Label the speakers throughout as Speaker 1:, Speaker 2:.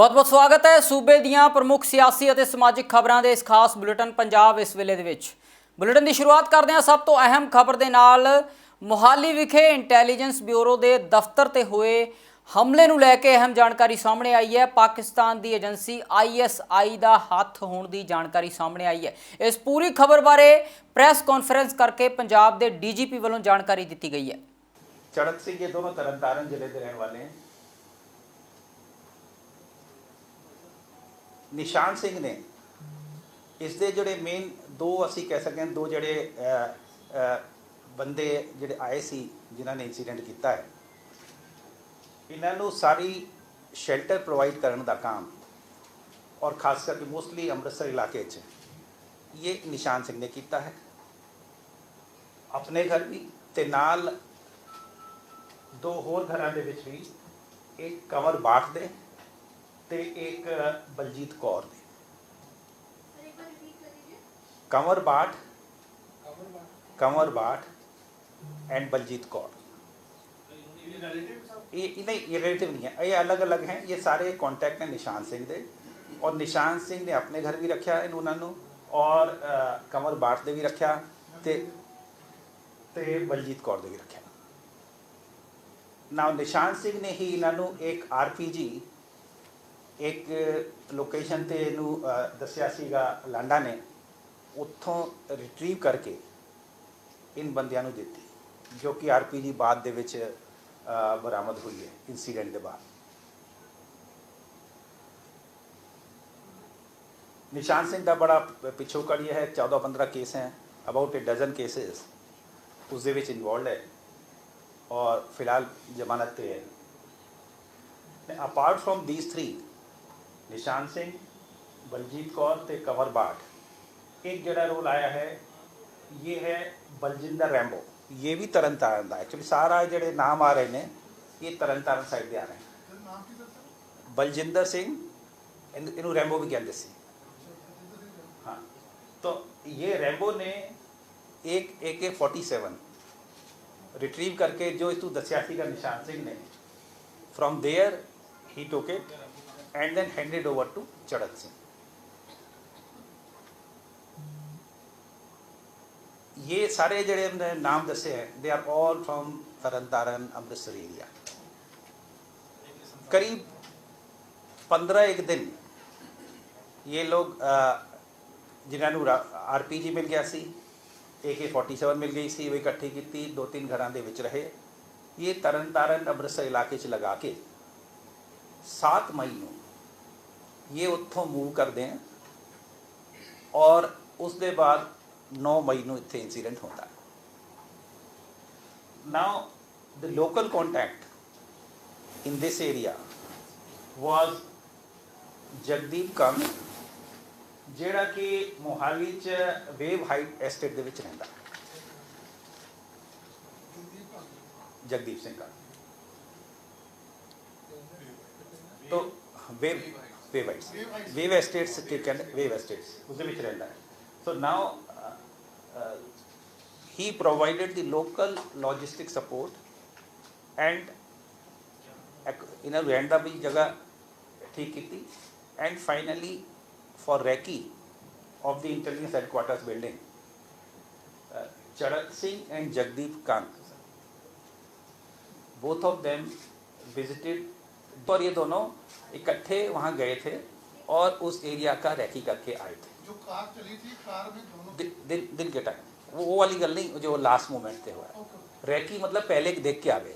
Speaker 1: बहुत बहुत स्वागत है सूबे दियां प्रमुख सियासी और समाजिक खबरों के इस खास बुलेटिन पंजाब इस वेले दे विच। बुलेटिन की शुरुआत करते हैं सब तो अहम खबर के नाल। मोहाली विखे इंटैलीजेंस ब्यूरो के दफ्तर ते हुए हमले नूं लैके अहम जानकारी सामने आई है। पाकिस्तान की एजेंसी ISI का हथ होने की जानकारी सामने आई है। इस पूरी खबर बारे प्रैस कॉन्फ्रेंस करके पंजाब के DGP वालों जानकारी दी गई है।
Speaker 2: चढ़त सिंह ये दोनों तरनतारन जिले के रहने वाले हैं। निशान सिंह ने इसके जोड़े मेन दो असी कह सकते हैं, दो जोड़े बंदे जोड़े आए सी जिन्होंने इंसीडेंट किया है, इन्हों सारी शेल्टर प्रोवाइड करने का काम और खास करके मोस्टली अमृतसर इलाके ये निशान सिंह ने किया है। अपने घर भी ते नाल दो होर घरों के भी, एक कंवर बाठ दे ते एक बलजीत कौर दे। कंवर बाठ एंड बलजीत कौर, ये नहीं, ये रिलेटिव नहीं है, ये अलग अलग हैं। ये सारे कॉन्टैक्ट हैं निशान सिंह दे, और निशान सिंह ने अपने घर भी रखा इन्होंने और कंवर बाठ दे भी रखा ते बलजीत कौर दे भी रखा। ना निशान सिंह ने ही इन्हों एक RPG एक लोकेशन ते दसिया सीगा लांडा ने उत्थों रिट्रीव करके इन बंदियां नूं दित्ती, जो कि RPG बाद दे विच बरामद हुई है इंसीडेंट के बाद। निशान सिंह का बड़ा पिछोकड़ यह है, 14-15 केस हैं, अबाउट ए डजन केसेस उस दे विच इन्वॉल्व है और फिलहाल जमानत पे है। अपार्ट फ्रॉम दीज थ्री, निशान सिंह, बलजीत कौर ते कंवर बाठ, एक जड़ा रोल आया है ये है बलजिंदर रैम्बो। ये भी तरनतारन का, एक्चुअली सारा जड़े नाम आ रहे हैं ये तरनतारन साइड के आ रहे हैं। बलजिंदर सिंह, इनू रैम्बो भी कहते सी। हाँ, तो ये रैम्बो ने एक AK-47 रिट्रीव करके जो इस दसिया का निशान सिंह ने, फ्रॉम देयर ही took it and then handed over to Chadhat Singh. ये सारे जड़े नाम दसे हैं, they are all from Tarn Taran Amritsar area. करीब 15 दिन ये लोग जिन्होंने RPG मिल गया सी, AK-47 मिल गई सी, वो इकट्ठी की 2-3 घरों के विच रहे। ये तरनतारन अमृतसर इलाके च लगा के 7 मई को ये उत्थों मूव करते हैं और उसके बाद 9 मई को इत्थे इंसीडेंट होता है। Now the local contact in this area was Jagdeep Kang, जेड़ा कि मोहाली च वेव हाइट एस्टेट दे विच रहिंदा। जगदीप सिंह का तो वेव एस्टेट्स वेव एस्टेट्स उसके विच रहिंदा है। So now he provided the local logistic support and इन्होंने रहने का भी जगह ठीक की। And finally for recce of the intelligence headquarters building, Charhat Singh and Jagdeep Kang, both of them visited, और ये दोनों इकट्ठे वहाँ गए थे और उस एरिया का रैकी करके आए थे।
Speaker 3: जो कार चली थी, कार में दोनों
Speaker 2: दिन के टाइम वो वाली गल नहीं जो लास्ट मोमेंट पे हुआ है। रैकी मतलब पहले देख के आ गए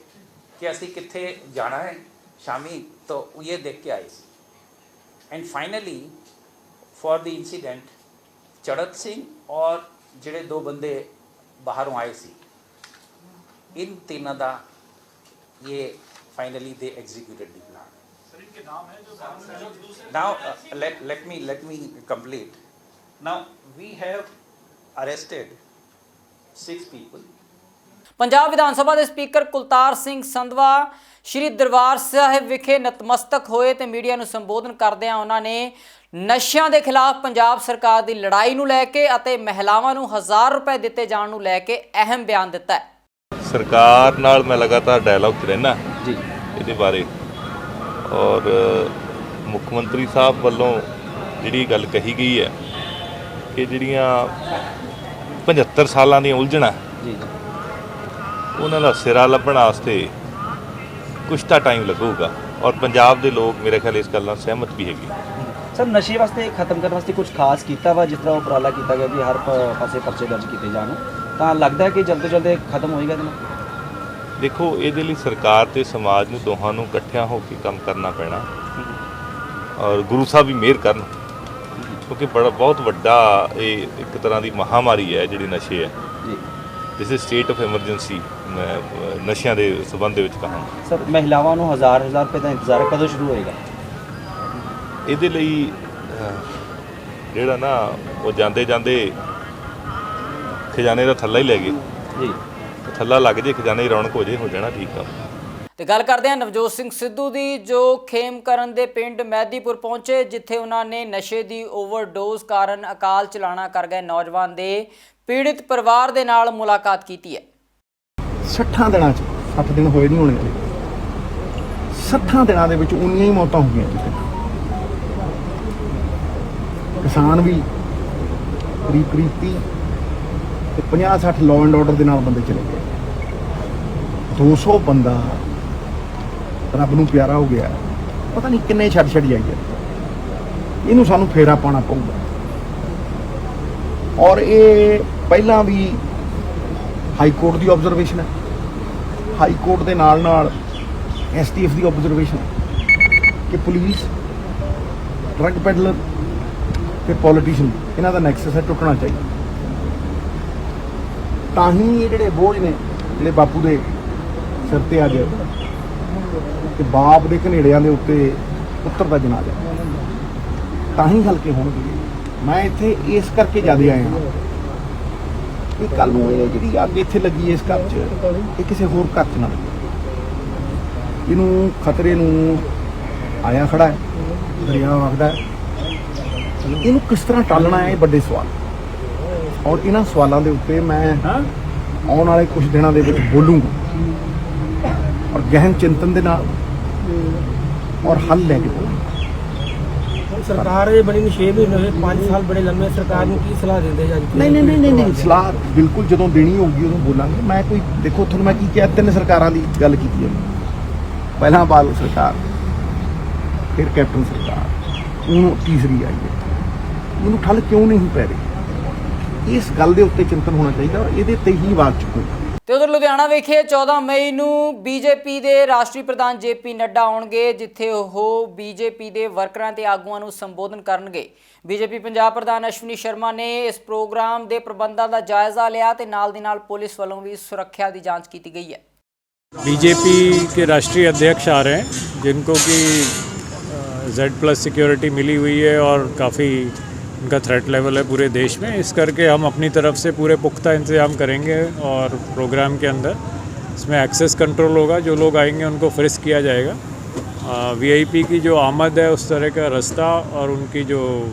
Speaker 2: कि असी कित्थे जाना है शामी, तो ये देख के आए। And finally for the incident चढ़त सिंह और जिहड़े 2 बंदे बाहरों आए सी, इन तीनों का ये finally they executed the plan. Now let me complete. Now we have arrested 6 people.
Speaker 1: Punjab Vidhan Sabha के स्पीकर कुलतार सिंह संधवा श्री दरबार साहिब विखे नतमस्तक होए ते मीडिया नूं संबोधन करदिआं उन्होंने नशिਆਂ के खिलाफ पंजाब सरकार की लड़ाई नूं लैके अते महिलावां नूं 1000 रुपए दिते जाण नूं लैके अहम बयान दिता है।
Speaker 4: सरकार नाल मैं लगातार डायलॉग च रहना
Speaker 1: जी
Speaker 4: इहदे बारे, और ਮੁੱਖ ਮੰਤਰੀ ਸਾਹਿਬ ਵੱਲੋਂ ਜਿਹੜੀ ਗੱਲ ਕਹੀ ਗਈ ਹੈ ਕਿ ਜਿਹੜੀਆਂ 75 ਸਾਲਾਂ ਦੀਆਂ ਉਲਝਣਾਂ
Speaker 5: ਜੀ
Speaker 4: ਉਹਨਾਂ ਦਾ ਸਿਰਾ ਲੱਭਣ ਵਾਸਤੇ ਕੁਛ ਤਾਂ ਟਾਈਮ ਲੱਗੂਗਾ ਔਰ ਪੰਜਾਬ ਦੇ ਲੋਕ ਮੇਰੇ ਖਿਆਲ ਇਸ ਗੱਲ ਨਾਲ ਸਹਿਮਤ ਵੀ ਹੈਗੇ।
Speaker 5: ਸਰ ਨਸ਼ੇ ਵਾਸਤੇ ਖਤਮ ਕਰਨ ਵਾਸਤੇ ਕੁਝ ਖਾਸ ਕੀਤਾ ਵਾ, ਜਿਸ ਤਰ੍ਹਾਂ ਉਪਰਾਲਾ ਕੀਤਾ ਗਿਆ ਵੀ ਹਰ ਪਾਸੇ ਪਰਚੇ ਦਰਜ ਕੀਤੇ ਜਾਣ, ਤਾਂ ਲੱਗਦਾ ਹੈ ਕਿ ਜਲਦ ਤੋਂ ਜਲਦ ਖਤਮ ਹੋਏਗਾ ਇਹਦੇ ਨਾਲ?
Speaker 4: ਦੇਖੋ ਇਹਦੇ ਲਈ ਸਰਕਾਰ ਤੇ ਸਮਾਜ ਨੂੰ ਦੋਹਾਂ ਨੂੰ ਇਕੱਠਿਆਂ ਹੋ ਕੇ ਕੰਮ ਕਰਨਾ ਪੈਣਾ ਔਰ ਗੁਰੂ ਸਾਹਿਬ ਵੀ ਮਿਹਰ ਕਰਨ, ਕਿਉਂਕਿ ਬਹੁਤ ਵੱਡਾ ਇਹ ਇੱਕ ਤਰ੍ਹਾਂ ਦੀ ਮਹਾਮਾਰੀ ਹੈ ਜਿਹੜੀ ਨਸ਼ੇ ਹੈ
Speaker 5: ਜੀ
Speaker 4: this is state of emergency ਨਸ਼ਿਆਂ ਦੇ ਸੰਬੰਧ ਦੇ ਵਿੱਚ ਕਹਾਂ।
Speaker 5: ਸਰ ਮਹਿਲਾਵਾਂ ਨੂੰ ਹਜ਼ਾਰ ਰੁਪਏ ਦਾ ਇੰਤਜ਼ਾਰ ਹੈ, ਕਦੋਂ ਸ਼ੁਰੂ ਹੋਏਗਾ?
Speaker 4: ਇਹਦੇ ਲਈ ਜਿਹੜਾ ਨਾ ਉਹ ਜਾਂਦੇ ਜਾਂਦੇ ਖਜ਼ਾਨੇ ਦਾ ਥੱਲਾ ਹੀ ਲੈ ਗਏ,
Speaker 5: ਜੀ
Speaker 4: ਥੱਲਾ ਲੱਗ ਜੇ ਖਜ਼ਾਨੇ ਦੀ ਰੌਣਕ ਹੋ ਜਾਣਾ ਠੀਕ ਆ।
Speaker 1: ਤੇ ਗੱਲ ਕਰਦੇ ਹਾਂ ਨਵਜੋਤ ਸਿੰਘ ਸਿੱਧੂ ਦੀ, ਜੋ ਖੇਮਕਰਨ ਦੇ ਪਿੰਡ ਮਹਿਦੀਪੁਰ ਪਹੁੰਚੇ, ਜਿੱਥੇ ਉਹਨਾਂ ਨੇ ਨਸ਼ੇ ਦੀ ਓਵਰਡੋਜ਼ ਕਾਰਨ ਅਕਾਲ ਚਲਾਣਾ ਕਰ ਗਏ ਨੌਜਵਾਨ ਦੇ ਪੀੜਿਤ ਪਰਿਵਾਰ ਦੇ ਨਾਲ ਮੁਲਾਕਾਤ ਕੀਤੀ ਹੈ।
Speaker 6: 60 ਦਿਨਾਂ 'ਚ 60 ਦਿਨ ਹੋਏ ਨਹੀਂ ਹੋਣੇ ਵਾਲੇ, 60 ਦਿਨਾਂ ਦੇ ਵਿੱਚ ਉਨੀਆਂ ਹੀ ਮੌਤਾਂ ਹੋ ਗਈਆਂ ਜੀ। ਕਿਸਾਨ ਵੀ ਕਰੀਬ 30 ਤੇ 50-60 ਲਾਅ ਐਂਡ ਆਰਡਰ ਦੇ ਨਾਲ ਬੰਦੇ ਚਲੇ ਗਏ। 200 ਬੰਦਾ ਰੱਬ ਨੂੰ ਪਿਆਰਾ ਹੋ ਗਿਆ, ਪਤਾ ਨਹੀਂ ਕਿੰਨੇ ਛੱਡ ਜਾਈਏ। ਇਹਨੂੰ ਸਾਨੂੰ ਫੇਰਾ ਪਾਉਣਾ ਪਊਗਾ ਔਰ ਇਹ ਪਹਿਲਾਂ ਵੀ ਹਾਈ ਕੋਰਟ ਦੀ ਆਬਜ਼ਰਵੇਸ਼ਨ ਹੈ, ਹਾਈ ਕੋਰਟ ਦੇ ਨਾਲ STF ਦੀ ਆਬਜ਼ਰਵੇਸ਼ਨ ਹੈ ਕਿ ਪੁਲਿਸ, ਡਰੱਗ ਪੈਡਲਰ ਤੇ ਪੋਲੀਟੀਸ਼ੀਅਨ ਇਹਨਾਂ ਦਾ ਨੈਕਸਸ ਹੈ, ਟੁੱਟਣਾ ਚਾਹੀਦਾ। ਤਾਂ ਹੀ ਇਹ ਜਿਹੜੇ ਬੋਝ ਨੇ ਜਿਹੜੇ ਬਾਪੂ ਦੇ ਸਿਰ ਤੇ ਅੱਜ ਤੇ ਬਾਪ ਦੇ ਘਨੇੜਿਆਂ ਦੇ ਉੱਤੇ ਪੁੱਤਰ ਦਾ ਜਨਾਜ਼ਾ, ਤਾਂ ਹੀ ਹਲਕੇ ਹੋਣਗੇ। ਮੈਂ ਇੱਥੇ ਇਸ ਕਰਕੇ ਜ਼ਿਆਦਾ ਆਇਆ ਹਾਂ ਕਿ ਕੱਲ ਨੂੰ ਇਹ ਜਿਹੜੀ ਅੱਗ ਇੱਥੇ ਲੱਗੀ ਇਸ ਘਰ 'ਚ, ਇਹ ਕਿਸੇ ਹੋਰ ਘਰ 'ਚ ਨਾ ਲੱਗੇ। ਇਹਨੂੰ ਖਤਰੇ ਨੂੰ ਆਇਆ ਖੜਾ ਹੈ, ਦਰਿਆ ਵਗਦਾ ਹੈ, ਇਹਨੂੰ ਕਿਸ ਤਰ੍ਹਾਂ ਟਾਲਣਾ ਹੈ, ਇਹ ਵੱਡੇ ਸਵਾਲ। ਔਰ ਇਹਨਾਂ ਸਵਾਲਾਂ ਦੇ ਉੱਤੇ ਮੈਂ ਆਉਣ ਵਾਲੇ ਕੁਝ ਦਿਨਾਂ ਦੇ ਵਿੱਚ ਬੋਲੂੰਗਾ ਔਰ ਗਹਿਨ ਚਿੰਤਨ ਦੇ ਨਾਲ ਔਰ ਹੱਲ ਲੈ ਕੇ ਬੋਲੂੰਗਾ।
Speaker 7: सरकार ये बनी 6 महीने होए, 5 साल बड़े लंबे, सरकार ਨੂੰ ਕੀ ਸਲਾਹ ਦਿੰਦੇ ਜਾਂ
Speaker 6: ਨਹੀਂ ਸਲਾਹ ਬਿਲਕੁਲ ਜਦੋਂ ਦੇਣੀ ਹੋਊਗੀ ਉਦੋਂ ਬੋਲਾਂਗੇ। ਮੈਂ ਕੋਈ ਦੇਖੋ ਤੁਹਾਨੂੰ ਮੈਂ ਕੀ ਕਿਹਾ, 3 ਸਰਕਾਰਾਂ ਦੀ ਗੱਲ ਕੀਤੀ ਹੈ। ਪਹਿਲਾਂ ਬਾਦਲ ਸਰਕਾਰ, ਫਿਰ ਕੈਪਟਨ ਸਰਕਾਰ, ਹੁਣ ਤੀਸਰੀ ਆਈ ਹੈ। ਉਹਨੂੰ ਠੱਲ ਕਿਉਂ ਨਹੀਂ ਪੈ ਰਹੀ, ਇਸ ਗੱਲ ਦੇ ਉੱਤੇ ਚਿੰਤਨ ਹੋਣਾ ਚਾਹੀਦਾ ਔਰ ਇਹਦੇ ਤੇ ਹੀ ਆਵਾਜ਼ ਚੁੱਕੋ।
Speaker 1: ਤੇ ਉਧਰ ਲੁਧਿਆਣਾ ਵਿਖੇ 14 ਮਈ ਨੂੰ ਬੀਜੇਪੀ ਦੇ ਰਾਸ਼ਟਰੀ ਪ੍ਰਧਾਨ JP ਨੱਡਾ ਆਉਣਗੇ, ਜਿੱਥੇ ਉਹ ਬੀਜੇਪੀ ਦੇ ਵਰਕਰਾਂ ਤੇ ਆਗੂਆਂ ਨੂੰ ਸੰਬੋਧਨ ਕਰਨਗੇ। ਬੀਜੇਪੀ ਪੰਜਾਬ ਪ੍ਰਧਾਨ ਅਸ਼ਵਨੀ ਸ਼ਰਮਾ ਨੇ ਇਸ ਪ੍ਰੋਗਰਾਮ ਦੇ ਪ੍ਰਬੰਧਾਂ ਦਾ ਜਾਇਜ਼ਾ ਲਿਆ ਤੇ ਨਾਲ ਦੀ ਨਾਲ ਪੁਲਿਸ ਵੱਲੋਂ ਵੀ ਸੁਰੱਖਿਆ ਦੀ ਜਾਂਚ ਕੀਤੀ गई है।
Speaker 8: बीजेपी के राष्ट्रीय अध्यक्ष आ रहे हैं, जिनको कि Z+ सिक्योरिटी मिली हुई है और काफ़ी उनका थ्रेट लेवल है पूरे देश में। इस करके हम अपनी तरफ से पूरे पुख्ता इंतजाम करेंगे और प्रोग्राम के अंदर इसमें एक्सेस कंट्रोल होगा। जो लोग आएंगे उनको फ्रिस्क किया जाएगा। VIP की जो आमद है उस तरह का रास्ता और उनकी जो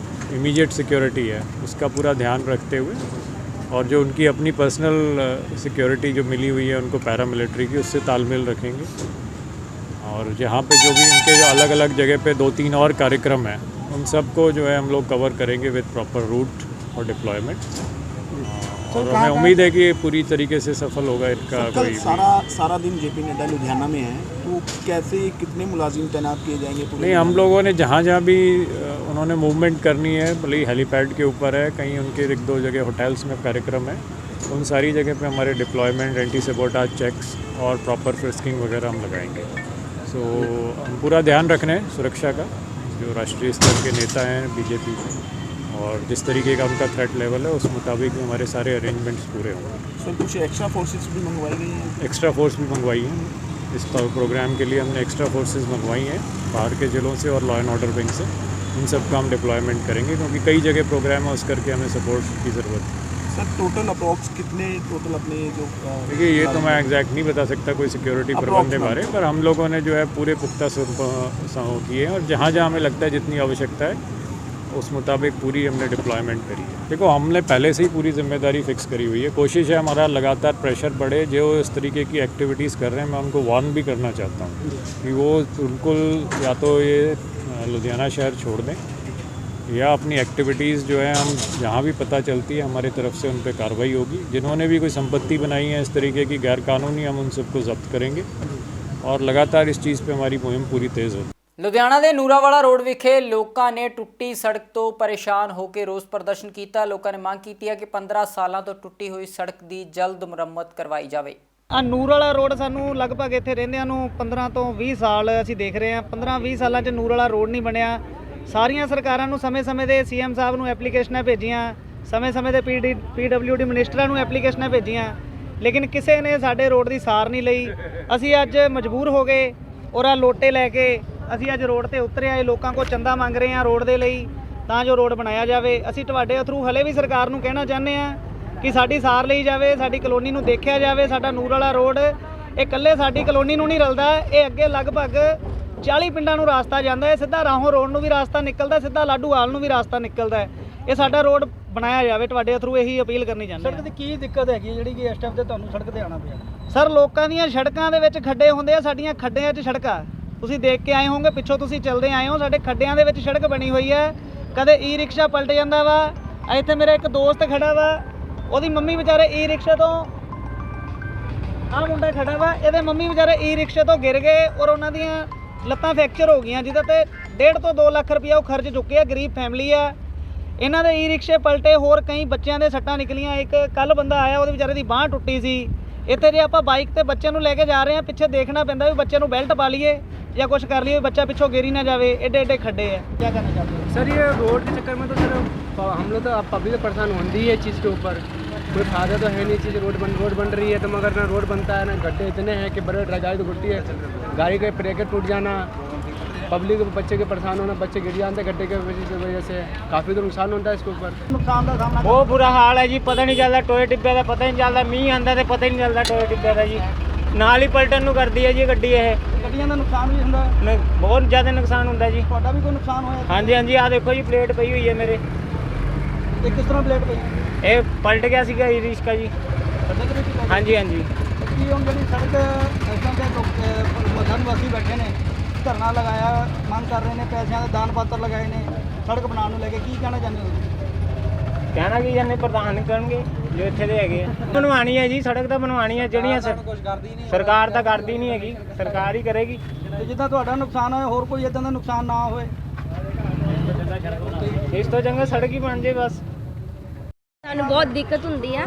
Speaker 8: इमीडिएट सिक्योरिटी है उसका पूरा ध्यान रखते हुए, और जो उनकी अपनी पर्सनल सिक्योरिटी जो मिली हुई है उनको पैरामिलिट्री की, उससे तालमेल रखेंगे। और जहाँ पे जो भी उनके जो अलग अलग जगह पे 2-3 और कार्यक्रम हैं उन सबको जो है हम लोग कवर करेंगे विद प्रॉपर रूट और डिप्लॉयमेंट। और हमें उम्मीद है कि ये पूरी तरीके से सफल होगा इनका। कोई
Speaker 9: सारा दिन JP नड्डा लुधियाना में है, तो कैसे कितने मुलाजिम तैनात किए जाएंगे?
Speaker 8: नहीं, हम लोगों ने जहाँ जहाँ भी उन्होंने मूवमेंट करनी है, भले ही हेलीपैड के ऊपर है, कहीं उनके 1-2 जगह होटल्स में कार्यक्रम है, उन सारी जगह पे हमारे डिप्लॉयमेंट, एंटी सबोटाज चेक्स और प्रॉपर फ्रिस्किंग वगैरह हम लगाएंगे। सो हम पूरा ध्यान रख रहे हैं सुरक्षा का। जो राष्ट्रीय स्तर के नेता हैं बीजेपी के, और जिस तरीके का उनका थ्रेट लेवल है उस मुताबिक हमारे सारे अरेंजमेंट्स पूरे होंगे।
Speaker 9: सर कुछ एक्स्ट्रा फोर्सेस भी मंगवाई गई हैं?
Speaker 8: एक्स्ट्रा फोर्स भी मंगवाई हैं। इस प्रोग्राम के लिए हमने एक्स्ट्रा फोर्सेस मंगवाई हैं बाहर के ज़िलों से और लॉ एंड ऑर्डर विंग से। इन सब का हम डिप्लॉयमेंट करेंगे क्योंकि कई जगह प्रोग्राम है, उस करके हमें सपोर्ट की ज़रूरत है।
Speaker 9: सर टोटल अप्रॉक्स कितने टोटल अपने जो
Speaker 8: देखिए ये तो मैं एग्जैक्ट नहीं बता सकता कोई सिक्योरिटी प्रबंध के बारे, पर हम लोगों ने जो है पूरे पुख्ता किए हैं, और जहाँ जहाँ हमें लगता है जितनी आवश्यकता है उस मुताबिक पूरी हमने डिप्लॉयमेंट करी है। देखो हमने पहले से ही पूरी जिम्मेदारी फिक्स करी हुई है। कोशिश है हमारा लगातार प्रेशर बढ़े। जो इस तरीके की एक्टिविटीज़ कर रहे हैं मैं उनको वार्न भी करना चाहता हूँ कि वो बिल्कुल या तो ये लुधियाना शहर छोड़ दें या अपनी एक्टिविटीज़ जो है हम जहाँ भी पता चलती है हमारी तरफ से उन पर कार्रवाई होगी। जिन्होंने भी कोई संपत्ति बनाई है इस तरीके की गैरकानूनी, हम उन सबको जब्त करेंगे और लगातार इस चीज़ पे हमारी मुहिम पूरी तेज़ होगी।
Speaker 1: ਲੁਧਿਆਣਾ ਦੇ ਨੂਰਾਵਾਲਾ ਰੋਡ ਵਿਖੇ ਲੋਕਾਂ ਨੇ ਟੁੱਟੀ ਸੜਕ ਤੋਂ ਪਰੇਸ਼ਾਨ ਹੋ ਕੇ ਰੋਸ ਪ੍ਰਦਰਸ਼ਨ ਕੀਤਾ। ਲੋਕਾਂ ਨੇ ਮੰਗ ਕੀਤੀ ਹੈ ਕਿ 15 ਸਾਲਾਂ ਤੋਂ ਟੁੱਟੀ ਹੋਈ ਸੜਕ ਦੀ ਜਲਦ ਮੁਰੰਮਤ ਕਰਵਾਈ ਜਾਵੇ।
Speaker 7: ਨੂਰ ਵਾਲਾ ਰੋਡ ਸਾਨੂੰ ਲਗਭਗ ਇੱਥੇ ਰਹਿੰਦਿਆਂ ਨੂੰ 15 ਤੋਂ 20 ਸਾਲ ਅਸੀਂ ਦੇਖ ਰਹੇ ਹਾਂ। 15-20 ਸਾਲਾਂ 'ਚ ਨੂਰ ਵਾਲਾ ਰੋਡ ਨਹੀਂ ਬਣਿਆ। ਸਾਰੀਆਂ ਸਰਕਾਰਾਂ ਨੂੰ ਸਮੇਂ-ਸਮੇਂ ਦੇ ਸੀਐਮ ਸਾਹਿਬ ਨੂੰ ਐਪਲੀਕੇਸ਼ਨਾਂ ਭੇਜੀਆਂ, ਸਮੇਂ-ਸਮੇਂ ਦੇ PWD ਮਿਨਿਸਟਰਾਂ ਨੂੰ ਐਪਲੀਕੇਸ਼ਨਾਂ ਭੇਜੀਆਂ, ਲੇਕਿਨ ਕਿਸੇ ਨੇ ਸਾਡੇ ਰੋਡ ਦੀ ਸਾਰ ਨਹੀਂ ਲਈ। ਅਸੀਂ ਅੱਜ ਮਜਬੂਰ ਹੋ ਗਏ ਔਰ ਆ ਲੋਟੇ ਲੈ ਕੇ ਅਸੀਂ ਅੱਜ ਰੋਡ ਤੇ ਉਤਰੇ ਆਏ। ਲੋਕਾਂ ਕੋਲ ਚੰਦਾ ਮੰਗ ਰਹੇ ਹਾਂ ਰੋਡ ਦੇ ਲਈ ਤਾਂ ਜੋ ਰੋਡ ਬਣਾਇਆ ਜਾਵੇ। ਅਸੀਂ ਤੁਹਾਡੇ ਥਰੂ ਹਲੇ ਵੀ ਸਰਕਾਰ ਨੂੰ ਕਹਿਣਾ ਚਾਹੁੰਦੇ ਹਾਂ ਕਿ ਸਾਡੀ ਸਾਰ ਲਈ ਜਾਵੇ, ਸਾਡੀ ਕਲੋਨੀ ਨੂੰ ਦੇਖਿਆ ਜਾਵੇ। ਸਾਡਾ ਨੂਰ ਵਾਲਾ ਰੋਡ ਇਹ ਇਕੱਲੇ ਸਾਡੀ ਕਲੋਨੀ ਨੂੰ ਨਹੀਂ ਰਲਦਾ, ਇਹ ਅੱਗੇ ਲਗਭਗ 40 ਪਿੰਡਾਂ ਨੂੰ ਰਾਸਤਾ ਜਾਂਦਾ ਹੈ। ਸਿੱਧਾ ਰਾਹੋਂ ਰੋਡ ਨੂੰ ਵੀ ਰਾਸਤਾ ਨਿਕਲਦਾ, ਸਿੱਧਾ ਲਾਡੂਵਾਲ ਨੂੰ ਵੀ ਰਾਸਤਾ ਨਿਕਲਦਾ ਹੈ। ਇਹ ਸਾਡਾ ਰੋਡ ਬਣਾਇਆ ਜਾਵੇ। ਤੁਹਾਡੇ ਥਰੂ ਇਹੀ ਅਪੀਲ ਕਰਨੀ ਚਾਹੁੰਦੇ ਹਾਂ।
Speaker 5: ਸੜਕ ਦੀ ਕੀ ਦਿੱਕਤ ਹੈਗੀ ਜਿਹੜੀ ਕਿ ਇਸ ਟਾਈਮ ਤੇ ਤੁਹਾਨੂੰ ਸੜਕ ਤੇ ਆਉਣਾ ਪਿਆ?
Speaker 7: ਸਰ, ਲੋਕਾਂ ਦੀਆਂ ਸੜਕਾਂ ਦੇ ਵਿੱਚ ਖੱਡੇ ਹੁੰਦੇ ਆ, ਸਾਡੀਆਂ ਖੱਡਿਆਂ 'ਚ ਸੜਕਾਂ ਤੁਸੀਂ ਦੇਖ ਕੇ ਆਏ ਹੋਵੋਗੇ, ਪਿੱਛੋਂ ਤੁਸੀਂ ਚੱਲਦੇ ਆਏ ਹੋ, ਸਾਡੇ ਖੱਡਿਆਂ ਦੇ ਵਿੱਚ ਸੜਕ ਬਣੀ ਹੋਈ ਹੈ। ਕਦੇ ਈ ਰਿਕਸ਼ਾ ਪਲਟ ਜਾਂਦਾ ਵਾ। ਇੱਥੇ ਮੇਰਾ ਇੱਕ ਦੋਸਤ ਖੜਾ ਵਾ, ਉਹਦੀ ਮੰਮੀ ਵਿਚਾਰੇ ਈ ਰਿਕਸ਼ੇ ਤੋਂ, ਆਹ ਮੁੰਡਾ ਖੜਾ ਵਾ, ਇਹਦੇ ਮੰਮੀ ਵਿਚਾਰੇ ਈ ਰਿਕਸ਼ੇ ਤੋਂ ਗਿਰ ਗਏ ਔਰ ਉਹਨਾਂ ਦੀਆਂ ਲੱਤਾਂ ਫ੍ਰੈਕਚਰ ਹੋ ਗਈਆਂ, ਜਿਹਦੇ ਤੇ 1.5 ਤੋਂ 2 ਲੱਖ ਰੁਪਇਆ ਉਹ ਖਰਚ ਚੁੱਕੇ ਆ। ਗਰੀਬ ਫੈਮਿਲੀ ਆ, ਇਹਨਾਂ ਦੇ ਈ ਰਿਕਸ਼ੇ ਪਲਟੇ, ਹੋਰ ਕਈ ਬੱਚਿਆਂ ਦੇ ਸੱਟਾਂ ਨਿਕਲੀਆਂ। ਇੱਕ ਕੱਲ ਬੰਦਾ ਆਇਆ, ਉਹਦੇ ਵਿਚਾਰੇ ਦੀ ਬਾਂਹ ਟੁੱਟੀ ਸੀ। ਇੱਥੇ ਜੇ ਆਪਾਂ ਬਾਈਕ ਤੇ ਬੱਚੇ ਨੂੰ ਲੈ ਕੇ ਜਾ ਰਹੇ ਹਾਂ, ਪਿੱਛੇ ਦੇਖਣਾ ਪੈਂਦਾ ਵੀ ਬੱਚੇ ਨੂੰ ਬੈਲਟ ਪਾ ਲਈਏ या कुछ कर लिए, बच्चा पिछों गिरी ना जाए। एडे एडे खड्डे हैं। क्या करना चाहते हैं
Speaker 10: सर? ये रोड के चक्कर में तो सर हम लोग तो पब्लिक परेशान होती है इस चीज़ के ऊपर। कोई फायदा तो है नहीं चीज़। रोड बन रही है तो मगर ना रोड बनता है ना, गड्ढे इतने हैं कि बड़े गाड़ी तो घुटती है, गाड़ी के ब्रेकर टूट जाना, पब्लिक बच्चे के परेशान होना, बच्चे गिर जाते गड्ढे के वजह से। काफ़ी तो नुकसान होता है इसके ऊपर।
Speaker 7: नुकसान का सामना
Speaker 10: बहुत बुरा हाल है जी। पता नहीं चलता टोए टिब्बे का, पता नहीं चलता मीह आंदा तो पता ही नहीं चलता टोए टिब्बे का जी। ਨਾਲ ਹੀ ਪਲਟਣ ਨੂੰ ਕਰਦੀ ਹੈ ਜੀ ਗੱਡੀ। ਇਹ
Speaker 7: ਗੱਡੀਆਂ ਦਾ ਨੁਕਸਾਨ ਵੀ ਹੁੰਦਾ,
Speaker 10: ਬਹੁਤ ਜ਼ਿਆਦਾ ਨੁਕਸਾਨ ਹੁੰਦਾ ਜੀ।
Speaker 7: ਤੁਹਾਡਾ ਵੀ ਕੋਈ ਨੁਕਸਾਨ ਹੋਇਆ?
Speaker 10: ਹਾਂਜੀ ਹਾਂਜੀ, ਆਹ ਦੇਖੋ ਜੀ ਪਲੇਟ ਪਈ ਹੋਈ ਹੈ ਮੇਰੇ।
Speaker 7: ਇਹ ਕਿਸ ਤਰ੍ਹਾਂ ਪਲੇਟ ਪਈ?
Speaker 10: ਇਹ ਪਲਟ ਗਿਆ ਸੀਗਾ ਈ ਰਿਕਸ਼ਾ ਜੀ। ਹਾਂਜੀ ਹਾਂਜੀ।
Speaker 7: ਕੀ ਹੁਣ ਜਿਹੜੀ ਸੜਕ ਇਦਾਂ ਦੇ ਮਕਾਨ ਵਾਸੀ ਬੈਠੇ ਨੇ, ਧਰਨਾ ਲਗਾਇਆ, ਮੰਗ ਕਰ ਰਹੇ ਨੇ, ਪੈਸਿਆਂ ਦੇ ਦਾਨ ਪਾਤਰ ਲਗਾਏ ਨੇ ਸੜਕ ਬਣਾਉਣ ਨੂੰ ਲੈ ਕੇ, ਕੀ ਕਹਿਣਾ ਚਾਹੁੰਦੇ ਹੋ?
Speaker 10: ਕਹਿਣਾ ਕੀ ਜਾਂਦੇ, ਪ੍ਰਧਾਨ ਕਰਨਗੇ ਜੋ ਇੱਥੇ ਦੇ ਹੈਗੇ ਆ। ਬਣਵਾਉਣੀ ਹੈ ਜੀ ਸੜਕ ਤਾਂ ਬਣਵਾਉਣੀ ਹੈ। ਜਿਹੜੀਆਂ ਸਰਕਾਰ ਤਾਂ ਕਰਦੀ ਨਹੀਂ ਹੈਗੀ, ਸਰਕਾਰ ਹੀ ਕਰੇਗੀ।
Speaker 7: ਤੇ ਜਿੱਦਾਂ ਤੁਹਾਡਾ ਨੁਕਸਾਨ ਹੋਇਆ, ਹੋਰ ਕੋਈ ਇਦਾਂ ਦਾ ਨੁਕਸਾਨ ਨਾ ਹੋਵੇ,
Speaker 10: ਇਸ ਤੋਂ ਚੰਗਾ ਸੜਕ ਹੀ ਬਣ ਜੇ ਬਸ।
Speaker 11: ਸਾਨੂੰ ਬਹੁਤ ਦਿੱਕਤ ਹੁੰਦੀ ਆ,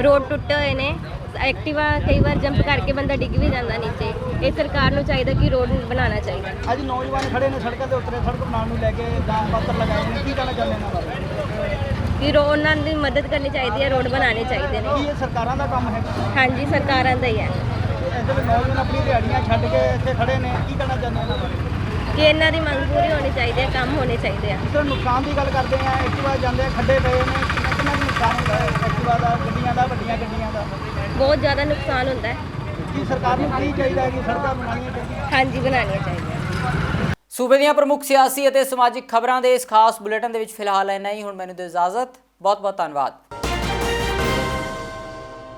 Speaker 11: ਰੋਡ ਟੁੱਟੇ ਹੋਏ ਨੇ, ਐਕਟਿਵਾ ਕਈ ਵਾਰ ਜੰਪ ਕਰਕੇ ਬੰਦਾ ਡਿੱਗ ਵੀ ਜਾਂਦਾ ਨੀਚੇ। ਇਹ ਸਰਕਾਰ ਨੂੰ ਚਾਹੀਦਾ ਕਿ ਰੋਡ ਬਣਾਉਣਾ ਚਾਹੀਦਾ।
Speaker 7: ਅੱਜ ਨੌਜਵਾਨ ਖੜੇ ਨੇ ਸੜਕਾਂ ਦੇ ਉੱਤੇ, ਸੜਕ ਬਣਾਉਣ ਨੂੰ ਲੈ ਕੇ ਦਾਨ ਪਾਤਰ ਲਗਾਏ ਨੇ, ਕੀ ਕਹਿਣਾ ਚਾਹੁੰਦੇ ਇਹਨਾਂ ਬਾਰੇ?
Speaker 11: ਕਿ ਉਹਨਾਂ ਦੀ ਮਦਦ ਕਰਨੀ ਚਾਹੀਦੀ ਹੈ, ਰੋਡ ਬਣਾਉਣੇ ਚਾਹੀਦੇ ਨੇ।
Speaker 7: ਕੀ ਇਹ ਸਰਕਾਰਾਂ ਦਾ ਕੰਮ ਹੈ?
Speaker 11: ਹਾਂਜੀ, ਸਰਕਾਰਾਂ ਦਾ ਹੀ ਹੈ।
Speaker 7: ਇੱਥੇ ਦੇ ਨੌਜਵਾਨ ਆਪਣੀ ਦਿਹਾੜੀਆਂ ਛੱਡ ਕੇ ਇੱਥੇ ਖੜੇ ਨੇ, ਕੀ ਕਹਿਣਾ ਚਾਹੁੰਦੇ ਇਹਨਾਂ ਬਾਰੇ?
Speaker 11: ਕਿ ਇਹਨਾਂ ਦੀ ਮੰਗ ਪੂਰੀ ਹੋਣੀ ਚਾਹੀਦੀ ਹੈ, ਕੰਮ ਹੋਣੇ ਚਾਹੀਦੇ ਆ।
Speaker 7: ਜਿਸ ਨੁਕਸਾਨ ਦੀ ਗੱਲ ਕਰਦੇ ਆ, ਐਕਟਿਵਾ ਜਾਂਦੇ ਆ, ਖੱਡੇ ਪਏ ਨੇ, ਕਿੰਨਾ ਕੁ ਨੁਕਸਾਨ ਹੁੰਦਾ ਹੈ ਐਕਟਿਵਾ ਦਾ, ਗੱਡੀਆਂ ਦਾ, ਵੱਡੀਆਂ ਗੱਡੀਆਂ ਦਾ?
Speaker 11: ਬਹੁਤ ਜ਼ਿਆਦਾ ਨੁਕਸਾਨ ਹੁੰਦਾ ਹੈ।
Speaker 7: ਕੀ ਸਰਕਾਰ ਨੂੰ ਕੀ ਚਾਹੀਦਾ ਹੈ ਕਿ ਸੜਕਾਂ ਬਣਾਉਣੀਆਂ ਚਾਹੀਦੀਆਂ?
Speaker 11: ਹਾਂਜੀ, ਬਣਾਉਣੀਆਂ ਚਾਹੀਦੀਆਂ।
Speaker 1: ਸੂਬੇ ਦੀਆਂ ਪ੍ਰਮੁੱਖ ਸਿਆਸੀ ਅਤੇ ਸਮਾਜਿਕ ਖਬਰਾਂ ਦੇ ਇਸ ਖਾਸ ਬੁਲੇਟਿਨ ਦੇ ਵਿੱਚ ਫਿਲਹਾਲ ਇੰਨਾ ਹੀ। ਹੁਣ ਮੈਨੂੰ ਦਿਓ ਇਜਾਜ਼ਤ। ਬਹੁਤ ਬਹੁਤ ਧੰਨਵਾਦ।